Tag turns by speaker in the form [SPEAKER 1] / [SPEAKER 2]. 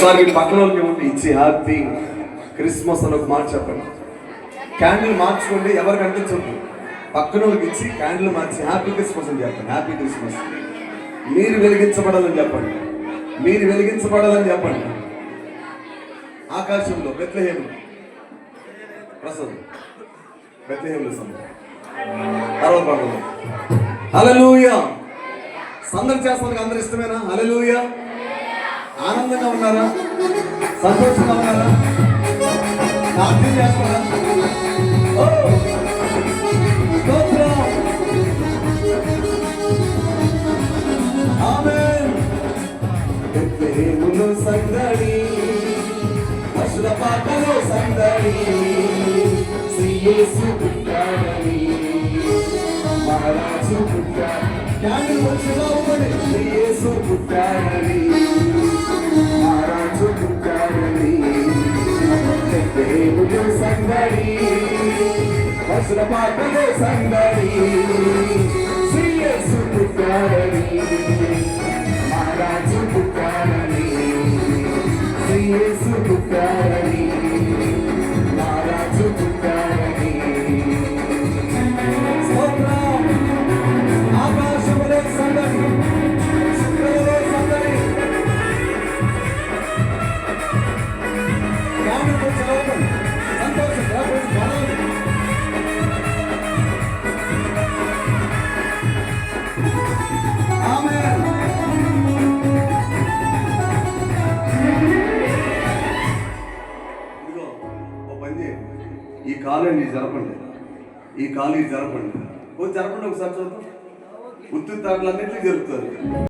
[SPEAKER 1] ఒకసారి పక్కన వాళ్ళకి ఏమంటే ఇచ్చి హ్యాపీ క్రిస్మస్ అని ఒక మాట చెప్పండి. క్యాండిల్ మార్చుకోండి, ఎవరికి అంటించొద్దు. పక్కన వాళ్ళకి ఇచ్చి క్యాండిల్ మార్చి హ్యాపీ క్రిస్మస్ అని చెప్పండి. Happy Christmas. మీరు వెలిగించబడాలని చెప్పండి. మీరు వెలిగించబడాలని చెప్పండి. ఆకాశంలో బెత్లెహేము ప్రసాద్ బెత్లెహేములో హల్లెలూయా. సందడి చేస్తానికి అందరు ఇష్టమేనా? హల్లెలూయా. ఆనందంగా ఉన్నారా? సంతోషంగా ఉన్నారా? నాట్యం చేస్తారా? ఆమేన్. బెత్లెహేములో సందడి, పశుల పాటలో సందడి, శ్రీ యేసు పుట్టాడని, మహారాజు పుట్టాడు. క్యాండిల్ వచ్చేలా ఉండండి. శ్రీ యేసు పుట్టాడని, మహారాజు పుట్టాడని, బెత్లెహేములో సందడి, పశుల పాటలో సందడి, శ్రీ యేసు పుట్టాడని, మహారాజు పుట్టాడని, శ్రీ యేసు పుట్టాడని, మహారాజు పుట్టాడని. స్తోత్రం. ఆకాశములో సందడి, శుక్రములో సందడి. క్యాండిల్ చదవండి. సంతోషంగా పడాలి. ఆమేన్. ఇదిగో ఓ పని చేయండి. ఈ కాలేజీ జరపండి. ఈ కాలేజీ జరపండి. జరపండి ఒకసారి చూద్దాం. ఉత్తి తాటలన్నింటినీ జరుపుతారు.